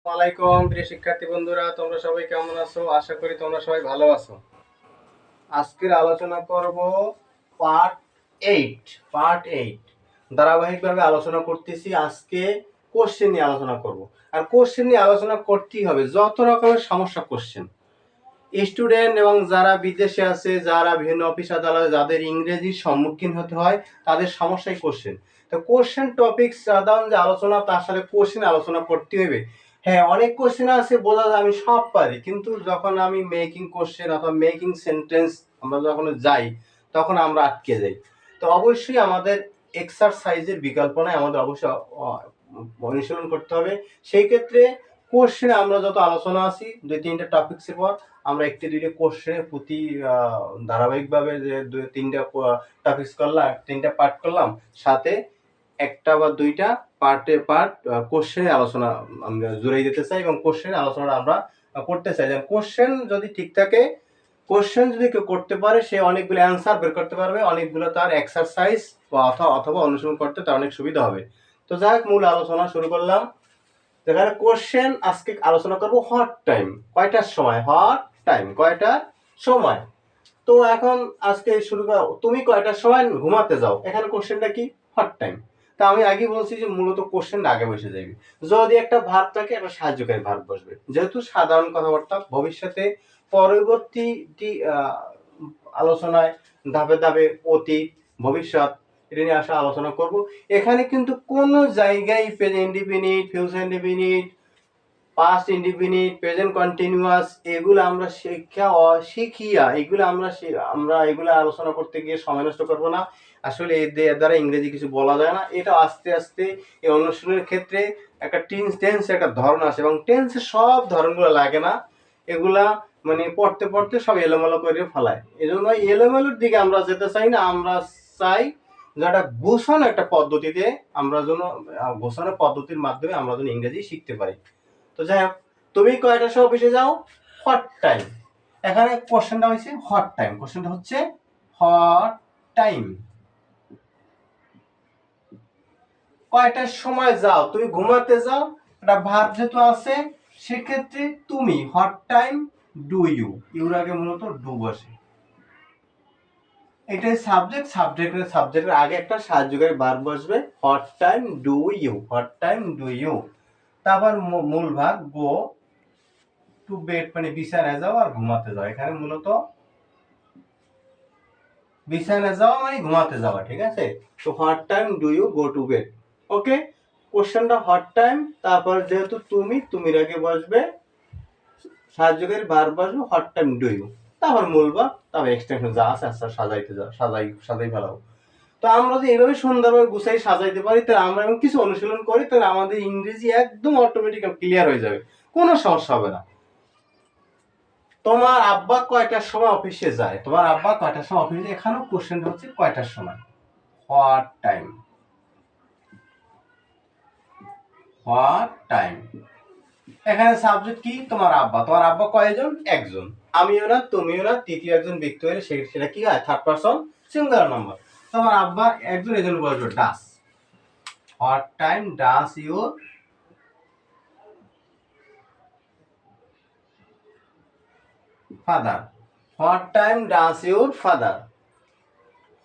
ওয়ালাইকুম প্রিয় শিক্ষার্থী বন্ধুরা, তোমরা সবাই কেমন আছো? আশা করি তোমরা সবাই ভালো আছো। আজকের আলোচনা করব পার্ট পার্ট 8 ধারাবাহিকভাবে আলোচনা করতেছি। আজকে কোশ্চেন নিয়ে আলোচনা করব। আর কোশ্চেন নিয়ে আলোচনা করতেই হবে, যত রকমের সমস্যা কোশ্চেন স্টুডেন্ট এবং যারা বিদেশে আছে, যারা বিভিন্ন অফিস আদালতে যাদের ইংরেজির সম্মুখীন হতে হয়, তাদের সমস্যাই কোশ্চেন। তো কোশ্চেন টপিক সাধারণ যে আলোচনা, তার সাথে কোশ্চেন আলোচনা করতে হবে। হ্যাঁ, অনেক কোশ্চেন আছে বোঝা যায় আমি সব পারি, কিন্তু যখন আমি মেকিং কোশ্চেন অথবা মেকিং সেন্টেন্স আমরা যখন যাই, তখন আমরা আটকে যাই। তো অবশ্যই আমাদের এক্সারসাইজের বিকল্প নাই, আমাদের অবশ্যই অনুশীলন করতে হবে। সেই ক্ষেত্রে কোশ্চেনে আমরা যত আলোচনা আছি 2-3টা টপিক্সের পর আমরা একটি দুইটা কোশ্চেনের প্রতি ধারাবাহিকভাবে যে 2-3টা টপিক্স করলাম, 3টা পার্ট করলাম, সাথে একটা বা দুইটা পার্ট কোশ্চেনের আলোচনা আমরা জুড়ে দিতে চাই এবং কোশ্চেনের আলোচনা আমরা করতে চাই। যেন কোশ্চেন যদি ঠিক থাকে, কোশ্চেন যদি কেউ করতে পারে, সে অনেকগুলো অ্যান্সার বের করতে পারবে, অনেকগুলো তার এক্সারসাইজ অথবা অনুশীলন করতে তার অনেক সুবিধা হবে। তো যাই হোক, মূল আলোচনা শুরু করলাম। যেখানে কোশ্চেন আজকে আলোচনা করব হট টাইম, কয়টার সময়, হট টাইম কয়টার সময়। তো এখন আজকে শুরু করা, তুমি কয়টার সময় ঘুমাতে যাও, এখানে কোশ্চেনটা কি, হট টাইম। তা আমি আগে বলছি যে মূলত কোশ্চেন আগে বসে যাবে। যদি একটা ভার্ব থাকে, একটা সাহায্যকারী ভার্ব বসবে। যেহেতু সাধারণ কথাবার্তা, ভবিষ্যতে পরবর্তী আলোচনায় ধাপে ধাপে অতীত, ভবিষ্যৎ এটা নিয়ে আসা আলোচনা করব। এখানে কিন্তু কোনো জায়গায় present indefinite, future indefinite, past indefinite, present continuous এগুলো আমরা শিখিয়া আমরা এগুলো আলোচনা করতে গিয়ে সময় নষ্ট করব না। আসলে এর দ্বারা ইংরেজি কিছু বলা যায় না। এটা আস্তে আস্তে এই অনুশীলনের ক্ষেত্রে একটা টেন্স একটা ধরন আছে, এবং টেন্সের সব ধরনগুলো লাগে না। এগুলা মানে পড়তে পড়তে সব এলোমেলো করে ফেলায়। এই জন্য এলোমেলোর দিকে আমরা যেতে চাই না। আমরা চাই যে একটা গোছানো একটা পদ্ধতিতে আমরা যেন গোছানো পদ্ধতির মাধ্যমে আমরা যেন ইংরেজি শিখতে পারি। তো যাই হোক, তুমি কয়টার সময় অফিসে যাও, হট টাইম। এখানে কোশ্চেনটা হচ্ছে হট টাইম, কোশ্চেনটা হচ্ছে হট টাইম কয়টার সময় যাও, তুমি ঘুমাতে যাও, একটা ভার্ব যেহেতু আছে, সেক্ষেত্রে তুমি what time do you, your আগে মূলত ডু বসে। এটাই সাবজেক্টের আগে একটা সাহায্যকারী ভার্ব বসবে, what time do you, what time do you. তারপর মূল ভাগ গো টু বেড, মানে বিছানায় যাও আর ঘুমাতে যাও। এখানে মূলত বিছানায় যাওয়া মানে ঘুমাতে যাওয়া, ঠিক আছে। তো what time do you go to bed, okay. কোশ্চেনটা হট টাইম, তারপর যেহেতু তুমির আগে বসবে সাহায্যকারী ভার্ব বসবে, হট টাইম ডু ইউ, তারপর মূল ভার্ব, তারপর এক্সটেনশন যা আছে আস্তে সাজাইতে যাও, সাজাই ফেলাও। তো আমরা যদি এইভাবে সুন্দরভাবে গুছাই সাজাইতে পারি, তাহলে আমরা এবং কিছু অনুশীলন করি, তাহলে আমাদের ইংরেজি একদম অটোমেটিক ক্লিয়ার হয়ে যাবে, কোনো সমস্যা হবে না। তোমার আব্বা কয়টার সময় অফিসে যায়, তোমার আব্বা কয়টার সময় অফিসে, এখানেও কোশ্চেনটা হচ্ছে কয়টার সময়, হোয়াট টাইম, হোয়াট টাইম। এখানে সাবজেক্ট কি, তোমার আব্বা। তোমার আব্বা কয়জন, একজন। আমিও না, তুমিও না, তৃতীয় একজন ব্যক্তি হলে সেটা কি হয়, থার্ড পারসন সিঙ্গুলার নাম্বার। তোমার আব্বা একজন, এজন বলবে does, what time does your father, what time does your father,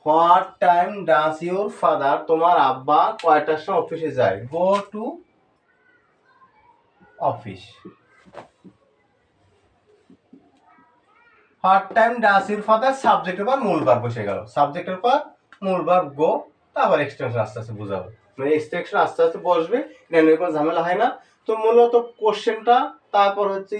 what time does your father. তোমার আব্বা কয়টার সময় অফিসে যায়, go to office. What time does your father, সাবজেক্টের পর মূল ভার্ব বসে গেল, সাবজেক্টের পর মূল ভার্ব গো, তারপর এক্সটেনশন আস্তে আস্তে বোঝাবো, মানে এক্সটেনশন আস্তে আস্তে বসবে, এটা কোনো ঝামেলা হয় না। তো মূলত কোশ্চেনটা, তারপর হচ্ছে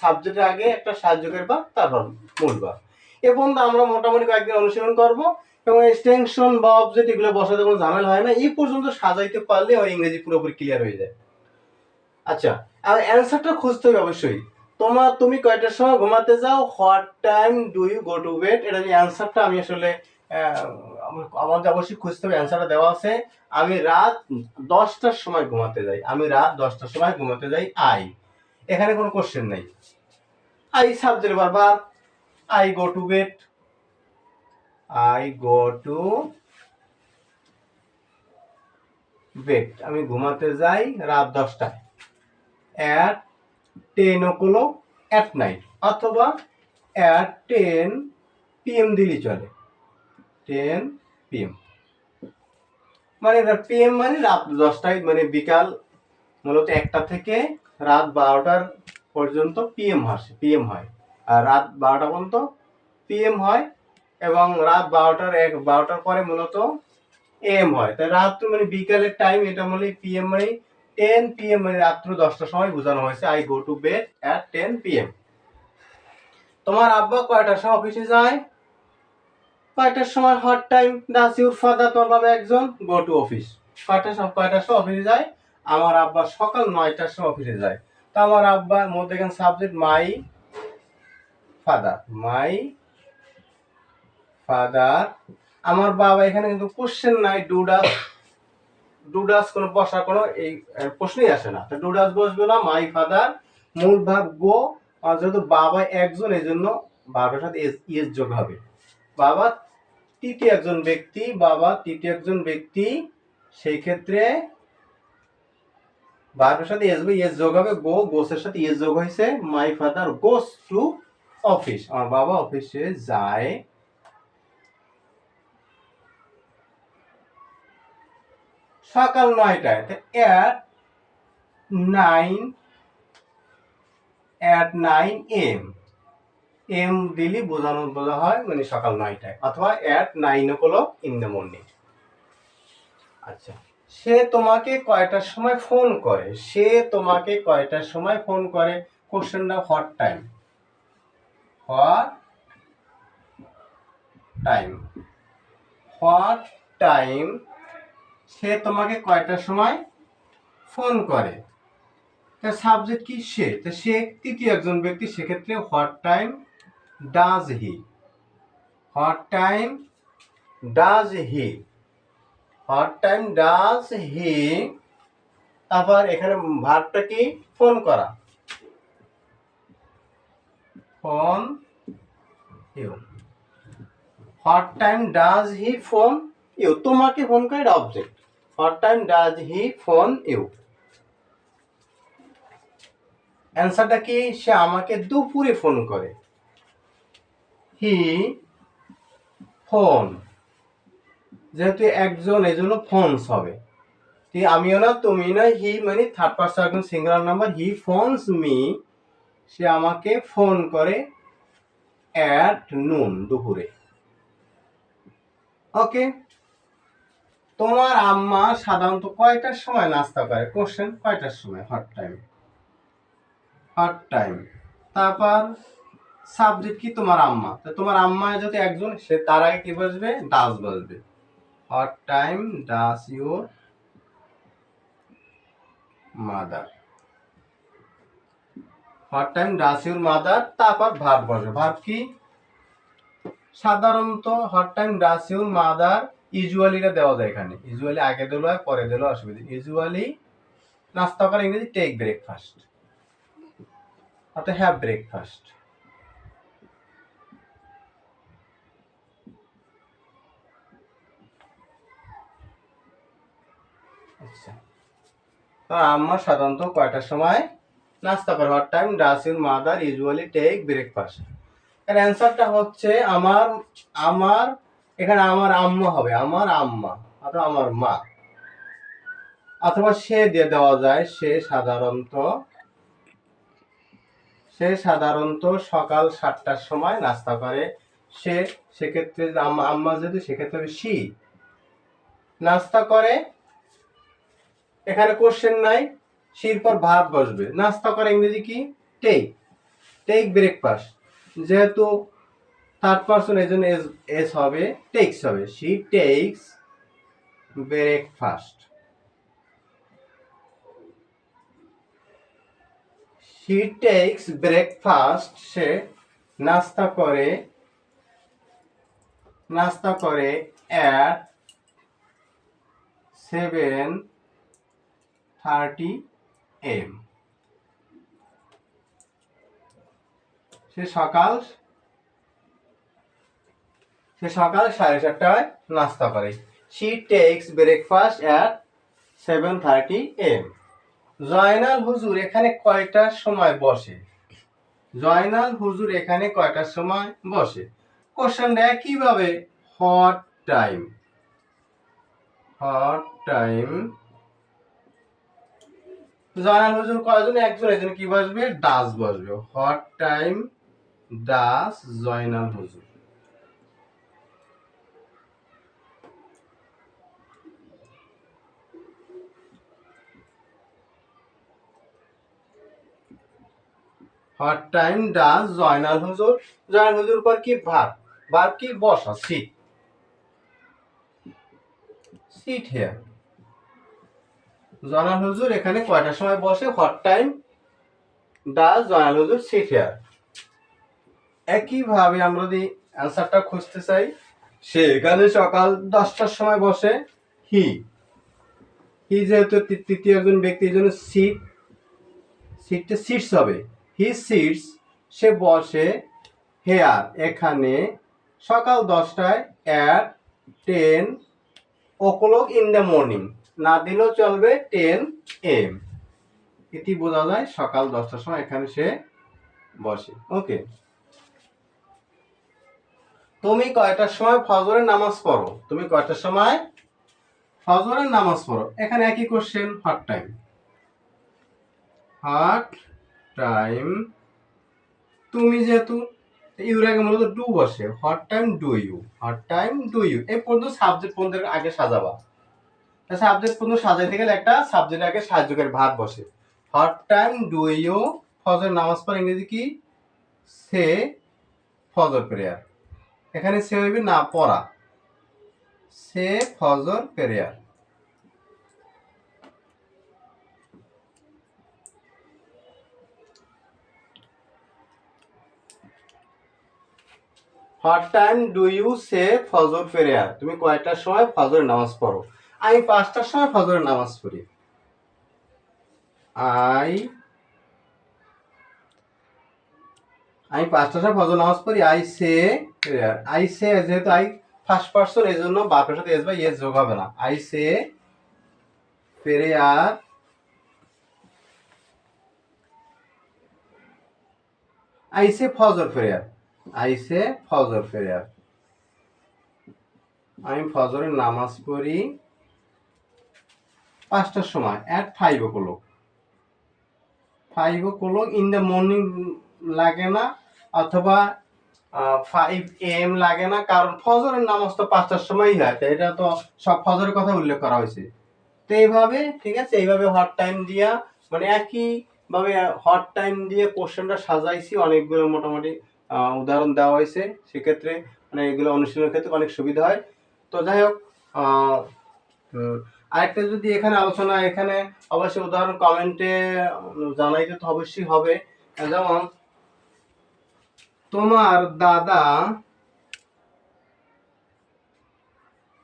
সাবজেক্টের আগে একটা সাহায্যকারী ভার্ব, তারপর মূল ভার্ব। এবং আমরা মোটামুটি কয়েকদিন অনুশীলন করব, এবং এক্সটেনশন বা অবজেক্ট এগুলো বসাতে কোনো ঝামেলা হয় না। এই পর্যন্ত সাজাইতে পারলে আমার ইংরেজি পুরোপুরি ক্লিয়ার হয়ে যায়। আচ্ছা, আর অ্যানসারটা খুঁজতে হবে অবশ্যই। তুমি কয়টার সময় ঘুমাতে যাও, what time do you go to bed, এটা যে অ্যানসারটা আমি আসলে আমাদের অবশ্যই খুঁজতে হবে। অ্যানসারটা দেওয়া আছে, আমি রাত 10টার সময় ঘুমাতে যাই, আমি রাত 10টার সময় ঘুমাতে যাই, আই। এখানে কোনো কোশ্চেন নেই, আই সাবজেক্ট বারবার, I go to bed, I go to bed, আমি ঘুমাতে যাই রাত 10টায়। at 10 o'clock at night অথবা at 10 PM দিলেই চলে। 10 PM মানে PM মানে রাত 10টায়, মানে বিকাল মূলত 1টা থেকে রাত 12টার পর্যন্ত PM হয়, আর রাত 12টা পর্যন্ত PM হয়, এবং রাত 12টার পরে মূলত AM হয়। তাই রাত মানে বিকালের টাইম, এটা মানে PM মানে 10 PM মানে রাত্র 10টার সময় বোঝানো হয়েছে। I go to bed at 10 PM। তোমার আব্বা কয়টার সময় অফিসে যায়? কয়টার সময় hot time does your father, তোমার বাবা একজন গো টু অফিস, কয়টার সময় অফিসে যায়? আমার আব্বা সকাল 9টার সময় অফিসে যায়। তা আমার আব্বার মধ্যে এখানে সাবজেক্ট মাই ফাদার। আমার বাবা, এখানে কিন্তু কোশ্চেন নাই, ডুডাস কোনো বসার কোনো এই প্রশ্নই আসে না। ডুডাস বসবে না, মাই ফাদার মূল ভাব গো, আর যেহেতু বাবা একজন এই জন্য বাবার সাথে ইয়েস যোগ হবে। বাবা তৃতীয় একজন ব্যক্তি, সেই ক্ষেত্রে বাবার সাথে ইয়েস যোগ হবে। গোসের সাথে ইয়েস যোগ হয়েছে, my father goes to office, আমার বাবা অফিসে যায় সকাল 9টায়। at 9 AM এম দিলি বোঝা হয় মানে সকাল 9টায়, অথবা at 9 o'clock in the morning। আচ্ছা, সে তোমাকে কয়টার সময় ফোন করে? কোশ্চেনটা হোয়াট টাইম সে তোমাকে কয়টার সময় ফোন করে? তার সাবজেক্ট কি? সে তৃতীয় একজন ব্যক্তি, সেক্ষেত্রে হোয়াট টাইম ডাজ হি। তারপর এখানে ভার্বটা কি? ফোন করা, phone you. What time does he phone you, তোমাকে ফোন করে, এটা object. What time does he phone you. অ্যান্সারটা কি? সে আমাকে দুপুরে ফোন করে, হি ফোন, যেহেতু একজন এই জন্য ফোনস হবে। আমিও না, তুমি না, হি মানে থার্ড পারসন একজন সিঙ্গুলার নাম্বার, হি ফোনস মি, সে আমাকে ফোন করে অ্যাট নুন, দুপুরে। ওকে, তোমার আম্মা সাধারণত কয়টার সময় নাস্তা করে? কোশ্চেন কয়টার সময়? What time. তারপর সাবজেক্ট কি? তোমার আম্মা। তো তোমার আম্মা যদি একজন, সে তার আগে কি বসবে? ডাজ বসবে। What time does your mother. তারপর ভার্ব বসবে। ভার্ব কি? সাধারণত what time does your mother, ইউজুয়ালিটা দেওয়া যায় এখানে, ইউজুয়ালি আগে দিল হয় পরে দিল অসুবিধা। ইউজুয়ালি নাস্তা করে ইংরেজি টেক ব্রেকফাস্ট, অর্থাৎ হ্যাভ ব্রেকফাস্ট। আচ্ছা, তো আম্মা সাধারণত কয়টার সময় নাস্তা করে? What time does your mother usually take breakfast. এর অ্যান্সারটা হচ্ছে আমার এখানে আমার আম্মা হবে, আমার আম্মা অথবা আমার মা, অথবা সে দিয়ে দেওয়া যায়। সে সাধারণত সকাল 7টার সময় নাস্তা করে। সেক্ষেত্রে আম্মা যদি, সেক্ষেত্রে সি নাস্তা করে। এখানে কোশ্চেন নাই, সির পর ভার্ব বসবে। নাস্তা করে ইংরেজি কি? টেক ব্রেকফাস্ট, যেহেতু থার্ড পারসন এই জন্য এস হবে, টেক্স হবে। C text breakfast. সে নাস্তা করে at 7:30 AM। সে সকাল 7:30টায় নাস্তা করে। She takes breakfast at 7:30 AM। Joynal হুজুর এখানে কয়টার সময় বসে? জয়নাল হুজুর এখানে কয়টার সময় বসে? কোশ্চেনটা একইভাবে, hot time, what time Joynal হুজুর কয়জন? একজন, একজন কি বসবে? ডাস বসবে। হট টাইম ডাস জয়নাল হুজুর। হট টাইম ডাস জয়নাল হুজুর। জয়নাল হুজুর পর কি ভার্ব? ভার্ব কি? বসা, সিট, সিট হিয়ার। জয়নাল হুজুর এখানে কয়টার সময় বসে? হট টাইম ডাস জয়নাল হুজুর সিট হিয়ার। একইভাবে আমরা যদি অ্যান্সারটা খুঁজতে চাই, সে এখানে সকাল 10টার সময় বসে। হি, হি যেহেতু তৃতীয় একজন ব্যক্তি, এই জন্য সিট, সিটটা সিটস হবে। হি সিটস, সে বসে। হেয়ার, এখানে, সকাল 10টায়। At 10 o'clock in the morning, না দিলেও চলবে, 10 AM। এটি বোঝা যায় সকাল 10টার সময় এখানে সে বসে। ওকে। তুমি কয়টার সময় ফজরের নামাজ পড়ো? তুমি কয়টার সময় ফজরের নামাজ পড়ো? এখানে একই question, what time, what time. তুমি যেহেতু ইউর আগে মূলত ডু বসে, what time do you, what time do you. এই পর্যন্ত সাবজেক্ট পর্যন্ত আগে সাজাবা। সাবজেক্ট পর্যন্ত সাজাইতে গেলে একটা সাবজেক্ট আগে সাহায্যকারী ভাগ বসে। হট টাইম ডু ইউ ফজর নামাজ পড়া, ইংরেজি কি? সে ফজর প্রেয়ার। এখানে সে হইবে না, পড়া, সে ফজর prayer. What time do you say ফজর প্রেয়ার? তুমি কয়টার সময় ফজরের নামাজ পড়ো? আমি 5টার সময় ফজরের নামাজ পড়ি। আমি 5টার সময় ফজর নামাজ পড়ি। I say prayer. I say, যেহেতু আই ফার্স্ট পারসন, এই জন্য বাপের সাথে এস বা ইয়েস যোগ হবে না। I say prayer, I say ফজর প্রেয়ার, আই সে ফজর প্রেয়ার। আমি ফজরের নামাজ পড়ি 5টার সময়, at 5 o'clock। 5 o'clock in the morning লাগে না, অথবা 5 AM লাগে না, কারণ ফজরের নামাজ তো 5টার সময়ই হয়। এটা তো সব ফজরের কথা উল্লেখ করা হয়েছে। তো এইভাবে, ঠিক আছে, এইভাবে হট টাইম দিয়া, মানে একই ভাবে হট টাইম দিয়ে কোশ্চেনটা সাজাইছি। অনেকগুলো মোটামুটি উদাহরণ দেওয়া হয়েছে, সেক্ষেত্রে মানে এগুলো অনুশীলনের ক্ষেত্রে অনেক সুবিধা হয়। তো যাই হোক, আরেকটা যদি এখানে আলোচনা, এখানে অবশ্যই উদাহরণ কমেন্টে জানাইতে তো অবশ্যই হবে। যেমন, তোমার দাদা,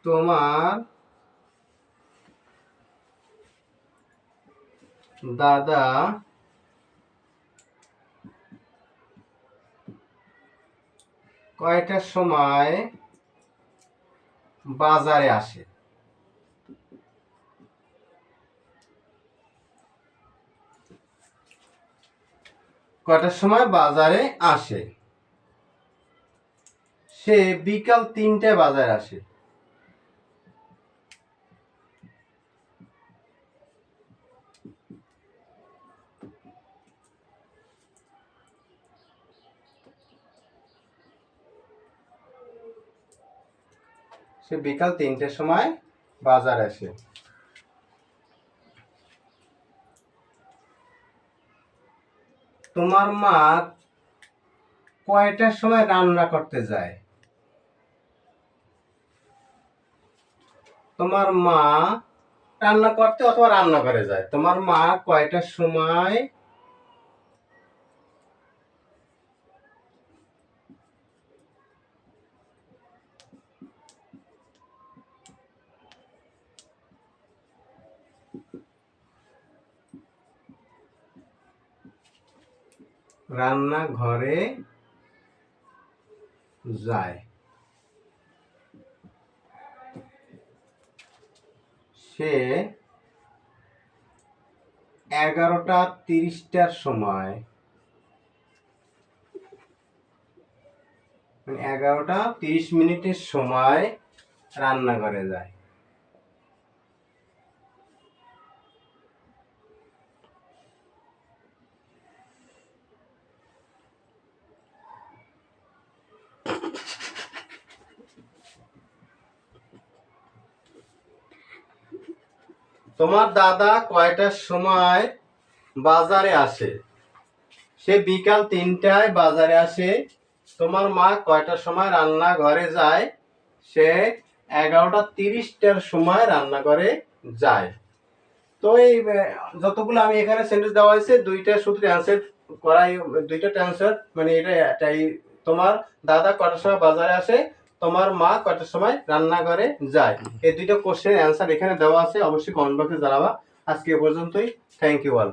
তোমার দাদা কয়টার সময় বাজারে আসে? কয়টার সময় বাজারে আসে? সে বিকাল 3টায় বাজারে আসে। সে বিকাল 3টার সময় বাজারে আসে। তোমার মা কয়টার সময় রান্না করতে যায়? তোমার মা রান্না করতে অথবা রান্নাঘরে যায়। তোমার মা কয়টার সময় রান্নাঘরে যায়? সে 11:30টার সময়, মানে 11:30 সময় রান্নাঘরে যায়। তোমার দাদা কয়টার সময় বাজারে আসে? সে বিকাল 3টায় বাজারে আসে। তোমার মা কয়টার সময় রান্নাঘরে যায়? সে 11:30টার সময় রান্নাঘরে যায়। তো এই যতগুলো আমি এখানে সেন্টেন্স দেওয়া হয়েছে, দুইটা শুধু অ্যান্সার করাই, দুইটা অ্যান্সার, মানে এটাই তোমার দাদা কয়টার সময় বাজারে আসে, তোমার মা কয়টার সময় রান্নাঘরে যায়। এই দুইটা কোশ্চেন অ্যান্সার এখানে দেওয়া আছে, অবশ্যই কমেন্ট বক্সে জানাবা। আজকে এ পর্যন্তই। Thank you all.